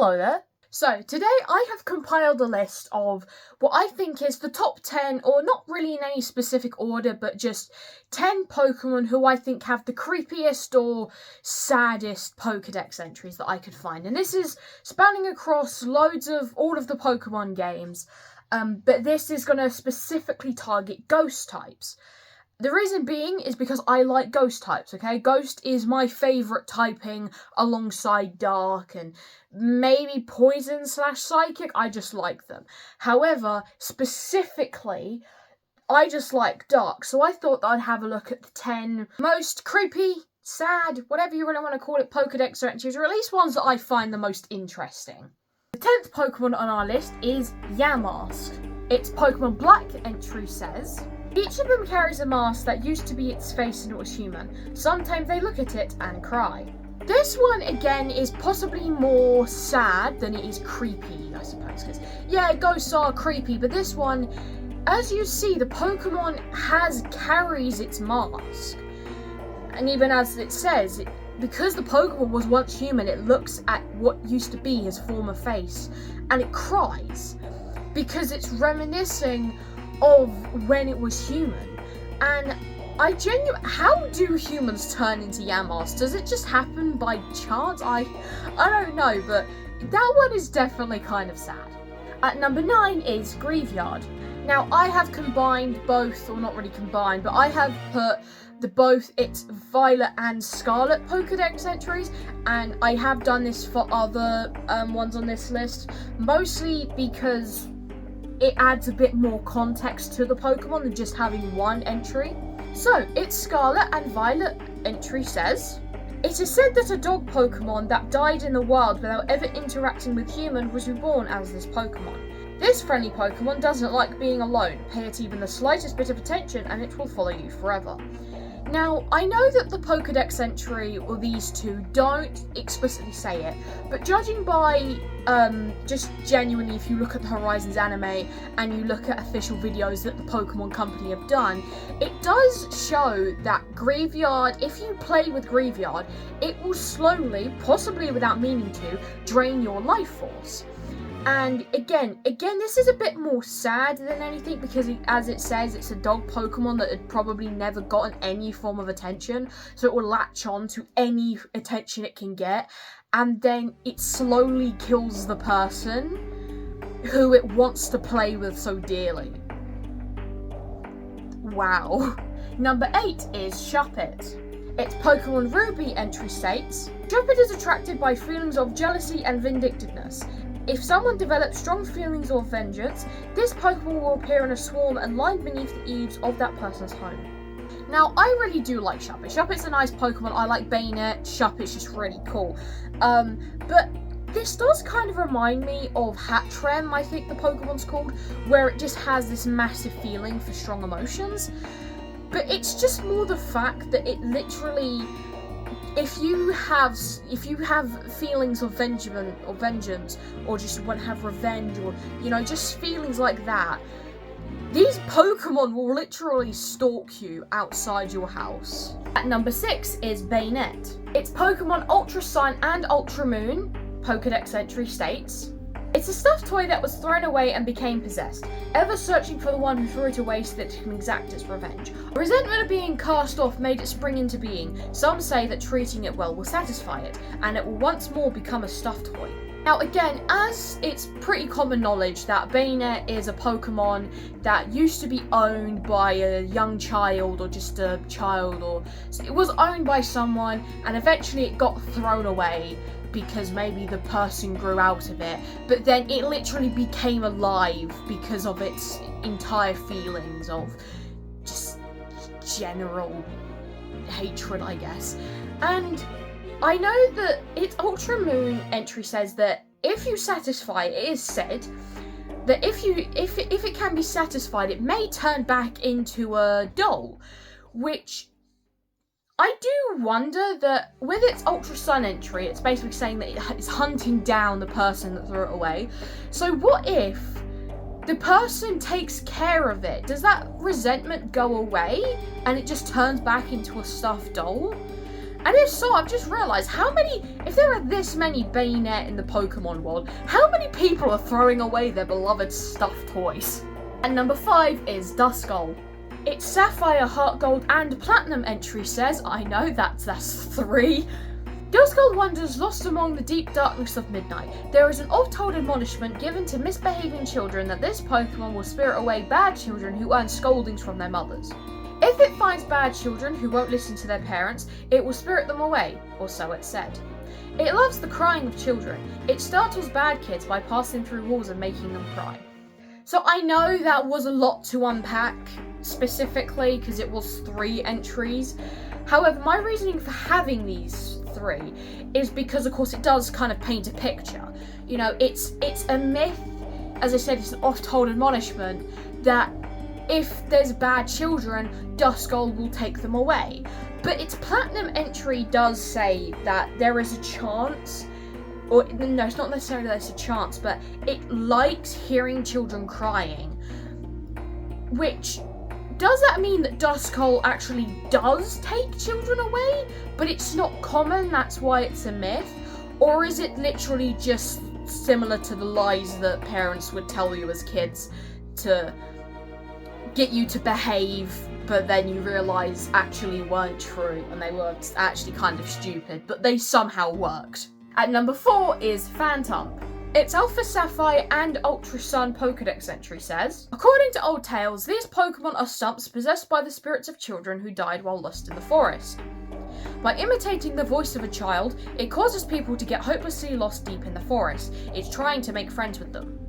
Hello there. So today I have compiled a list of what I think is the top 10, or not really in any specific order, but just 10 Pokemon who I think have the creepiest or saddest Pokedex entries that I could find. And this is spanning across loads of all of the Pokemon games, but this is going to specifically target ghost types. The reason being is because I like ghost types, okay? Ghost is my favourite typing alongside dark and maybe poison / psychic. I just like them. However, specifically, I just like dark. So I thought that I'd have a look at the 10 most creepy, sad, whatever you really want to call it, Pokedex entries, or at least ones that I find the most interesting. The 10th Pokemon on our list is Yamask. Its Pokemon Black entry says, each of them carries a mask that used to be its face and it was human. Sometimes they look at it and cry. This one, again, is possibly more sad than it is creepy, I suppose. Because, yeah, ghosts are creepy, but this one, as you see, the Pokemon carries its mask. And even as it says, because the Pokemon was once human, it looks at what used to be his former face. And it cries. Because it's reminiscing of when it was human. And how do humans turn into Yamask? Does it just happen by chance? I don't know, but that one is definitely kind of sad. At number 9 is Graveyard. Now I have combined both, or not really combined, but I have put both its Violet and Scarlet Pokedex entries, and I have done this for other ones on this list, mostly because it adds a bit more context to the Pokemon than just having one entry. So, its Scarlet and Violet entry says, it is said that a dog Pokemon that died in the wild without ever interacting with human was reborn as this Pokemon. This friendly Pokemon doesn't like being alone. Pay it even the slightest bit of attention and it will follow you forever. Now, I know that the Pokedex entry, or these two, don't explicitly say it, but judging by, just genuinely, if you look at the Horizons anime, and you look at official videos that the Pokemon Company have done, it does show that Graveyard, if you play with Graveyard, it will slowly, possibly without meaning to, drain your life force. And again, this is a bit more sad than anything because, as it says, it's a dog Pokemon that had probably never gotten any form of attention, so it will latch on to any attention it can get, and then it slowly kills the person who it wants to play with so dearly. Wow. Number 8 is Shuppet. Its Pokemon Ruby entry states, Shuppet is attracted by feelings of jealousy and vindictiveness. If someone develops strong feelings of vengeance, this Pokemon will appear in a swarm and lie beneath the eaves of that person's home. Now, I really do like Shuppet. Shuppet's a nice Pokemon. I like Bayonet. Shuppet's just really cool. But this does kind of remind me of Hattrem, I think the Pokemon's called, where it just has this massive feeling for strong emotions. But it's just more the fact that it literally, if you have feelings of vengeance, or just want to have revenge, or, you know, just feelings like that, these Pokemon will literally stalk you outside your house. At number 6 is Bayonet. Its Pokemon Ultra Sun and Ultra Moon Pokedex entry states, it's a stuffed toy that was thrown away and became possessed, ever searching for the one who threw it away so that it can exact its revenge. A resentment of being cast off made it spring into being. Some say that treating it well will satisfy it, and it will once more become a stuffed toy. Now again, as it's pretty common knowledge that Bayonet is a Pokemon that used to be owned by a young child, or just a child, or so it was owned by someone and eventually it got thrown away because maybe the person grew out of it, but then it literally became alive because of its entire feelings of just general hatred, I guess. And I know that its Ultra Moon entry says that if you satisfy it, it is said that if it can be satisfied, it may turn back into a doll, which I do wonder that with its Ultra Sun entry, it's basically saying that it's hunting down the person that threw it away. So what if the person takes care of it? Does that resentment go away and it just turns back into a stuffed doll? And if so, I've just realised if there are this many Bayonet in the Pokemon world, how many people are throwing away their beloved stuffed toys? And number 5 is Duskull. Its Sapphire, Heart Gold and Platinum entry says, I know that's 3. Duskull wanders lost among the deep darkness of midnight. There is an oft-told admonishment given to misbehaving children that this Pokemon will spirit away bad children who earn scoldings from their mothers. If it finds bad children who won't listen to their parents, it will spirit them away, or so it's said. It loves the crying of children. It startles bad kids by passing through walls and making them cry. So I know that was a lot to unpack, specifically because it was 3 entries. However, my reasoning for having these 3 is because, of course, it does kind of paint a picture. You know, it's a myth, as I said, it's an oft-told admonishment that if there's bad children, Duskull will take them away. But its Platinum entry does say that there is a chance, or no, it's not necessarily that there's a chance, but it likes hearing children crying. Which, does that mean that Duskull actually does take children away, but it's not common, that's why it's a myth? Or is it literally just similar to the lies that parents would tell you as kids to get you to behave, but then you realise actually weren't true and they were actually kind of stupid, but they somehow worked. At number 4 is Phantump. Its Alpha Sapphire and Ultra Sun Pokedex entry says, according to old tales, these Pokemon are stumps possessed by the spirits of children who died while lost in the forest. By imitating the voice of a child, it causes people to get hopelessly lost deep in the forest. It's trying to make friends with them.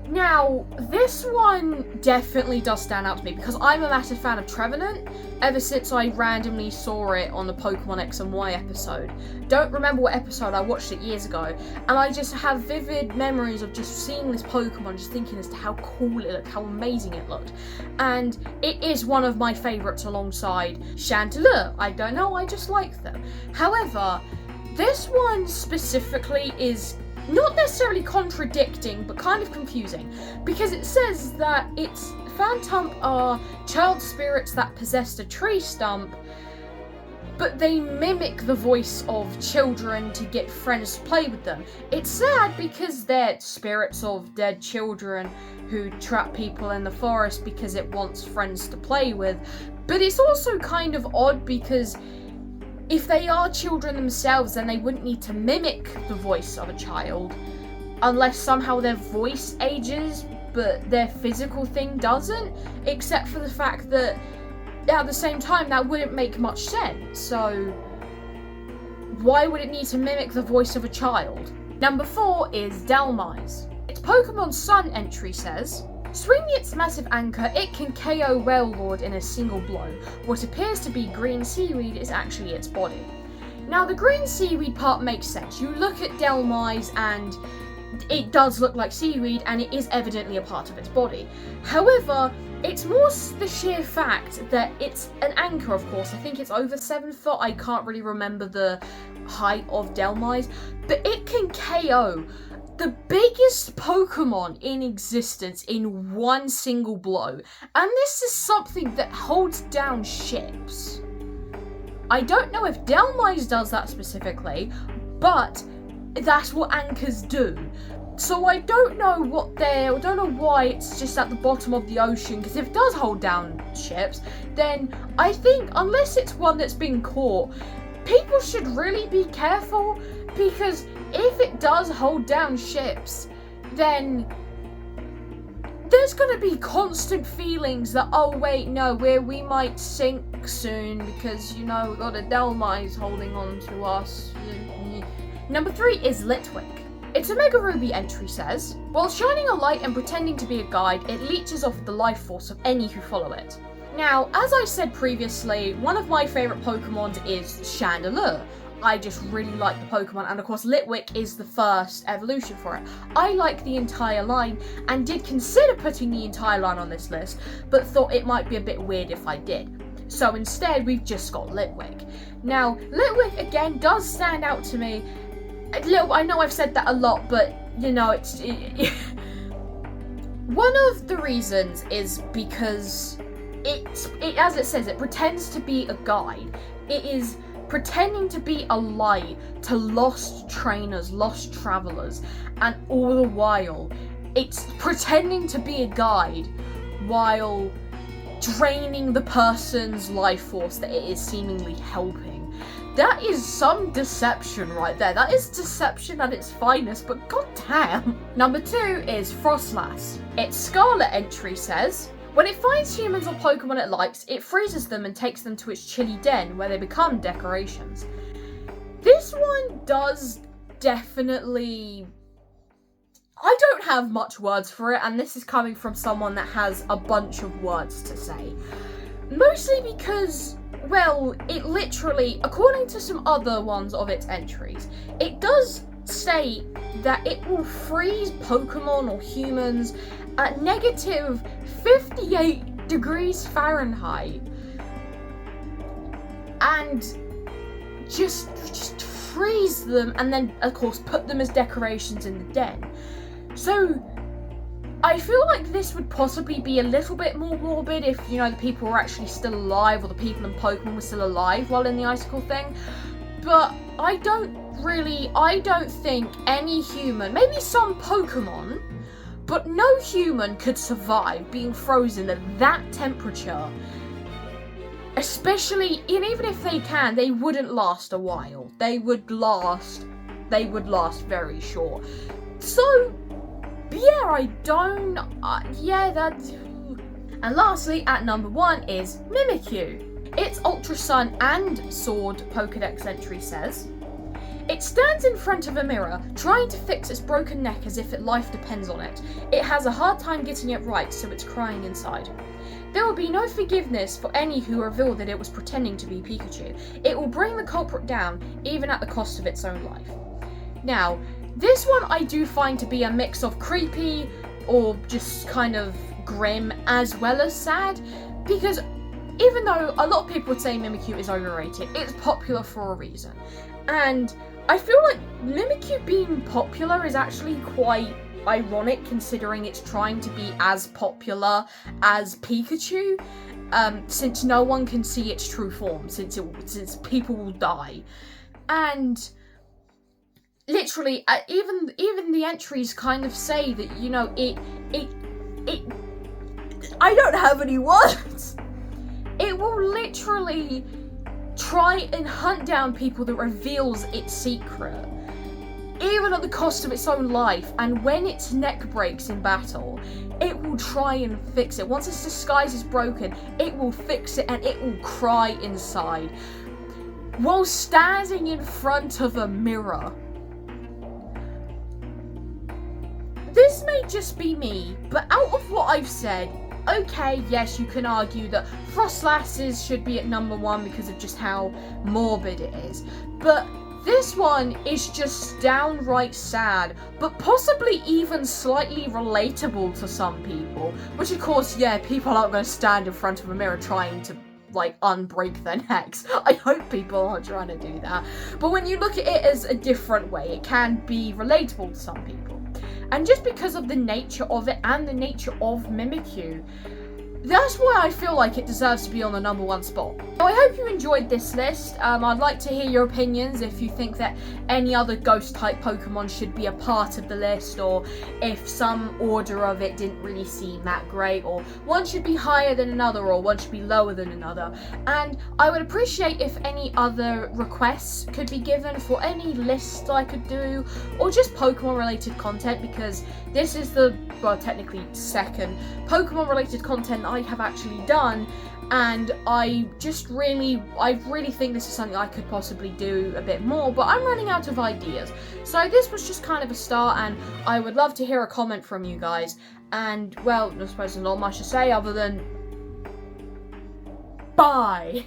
Now, this one definitely does stand out to me because I'm a massive fan of Trevenant ever since I randomly saw it on the Pokemon X and Y episode. Don't remember what episode, I watched it years ago, and I just have vivid memories of just seeing this Pokemon, just thinking as to how cool it looked, how amazing it looked. And it is one of my favourites alongside Chandelure. I don't know, I just like them. However, this one specifically is not necessarily contradicting, but kind of confusing, because it says that its Phantump are child spirits that possessed a tree stump, but they mimic the voice of children to get friends to play with them. It's sad because they're spirits of dead children who trap people in the forest because it wants friends to play with, but it's also kind of odd because if they are children themselves, then they wouldn't need to mimic the voice of a child, unless somehow their voice ages, but their physical thing doesn't, except for the fact that, at the same time, that wouldn't make much sense, so why would it need to mimic the voice of a child? Number 4 is Dhelmise. Its Pokemon Sun entry says, swinging its massive anchor, it can KO Wailord in a single blow. What appears to be green seaweed is actually its body. Now, the green seaweed part makes sense. You look at Dhelmise and it does look like seaweed, and it is evidently a part of its body. However, it's more the sheer fact that it's an anchor, of course. I think it's over 7 foot. I can't really remember the height of Dhelmise, but it can KO the biggest Pokemon in existence in one single blow. And this is something that holds down ships. I don't know if Dhelmise does that specifically, but that's what anchors do. So I don't know why it's just at the bottom of the ocean, because if it does hold down ships, then I think, unless it's one that's been caught, people should really be careful, because if it does hold down ships, then there's going to be constant feelings that, oh wait, no, we might sink soon because, you know, we've got a Dhelmise holding on to us. Number 3 is Litwick. Its Omega Ruby entry says, while shining a light and pretending to be a guide, it leeches off the life force of any who follow it. Now, as I said previously, one of my favourite Pokemon is Chandelure. I just really like the Pokemon, and of course Litwick is the first evolution for it. I like the entire line, and did consider putting the entire line on this list, but thought it might be a bit weird if I did. So instead, we've just got Litwick. Now, Litwick, again, does stand out to me. I know I've said that a lot, but, you know, one of the reasons is because it, as it says, it pretends to be a guide. It is pretending to be a light to lost trainers, lost travelers, and all the while it's pretending to be a guide while draining the person's life force that it is seemingly helping. That is some deception right there. That is deception at its finest, but goddamn. Number 2 is Frostlass. Its Scarlet entry says, when it finds humans or Pokemon it likes, it freezes them and takes them to its chilly den where they become decorations. This one does definitely... I don't have much words for it, and this is coming from someone that has a bunch of words to say. Mostly because, well, it literally, according to some other ones of its entries, it does state that it will freeze Pokemon or humans at negative 58 degrees Fahrenheit. And just freeze them and then, of course, put them as decorations in the den. So, I feel like this would possibly be a little bit more morbid if, you know, the people were actually still alive, or the people in Pokemon were still alive while in the icicle thing. But I don't think any human, maybe some Pokemon, but no human could survive being frozen at that temperature. Especially, and even if they can, they wouldn't last a while. They would last very short. So, yeah, that's... And lastly, at number 1 is Mimikyu. Its Ultra Sun and Sword Pokedex entry says, it stands in front of a mirror, trying to fix its broken neck as if its life depends on it. It has a hard time getting it right, so it's crying inside. There will be no forgiveness for any who reveal that it was pretending to be Pikachu. It will bring the culprit down, even at the cost of its own life. Now, this one I do find to be a mix of creepy or just kind of grim as well as sad, because even though a lot of people would say Mimikyu is overrated, it's popular for a reason. And I feel like Mimikyu being popular is actually quite ironic, considering it's trying to be as popular as Pikachu, since no one can see its true form, since people will die. And literally, even the entries kind of say that, you know, it I don't have any words. It will literally try and hunt down people that reveals its secret, even at the cost of its own life. And when its neck breaks in battle, it will try and fix it. Once its disguise is broken, it will fix it and it will cry inside while standing in front of a mirror. This may just be me, but out of what I've said, okay, yes, you can argue that Frostlasses should be at number 1 because of just how morbid it is. But this one is just downright sad, but possibly even slightly relatable to some people. Which, of course, yeah, people aren't going to stand in front of a mirror trying to, like, unbreak their necks. I hope people aren't trying to do that. But when you look at it as a different way, it can be relatable to some people. And just because of the nature of it and the nature of Mimikyu, that's why I feel like it deserves to be on the number 1 spot. So I hope you enjoyed this list. I'd like to hear your opinions if you think that any other ghost-type Pokemon should be a part of the list, or if some order of it didn't really seem that great, or one should be higher than another, or one should be lower than another. And I would appreciate if any other requests could be given for any lists I could do, or just Pokemon-related content, because this is the, well, technically second Pokemon-related content I have actually done, and I really think this is something I could possibly do a bit more, but I'm running out of ideas. So this was just kind of a start, and I would love to hear a comment from you guys. And, well, I suppose there's not much to say other than bye.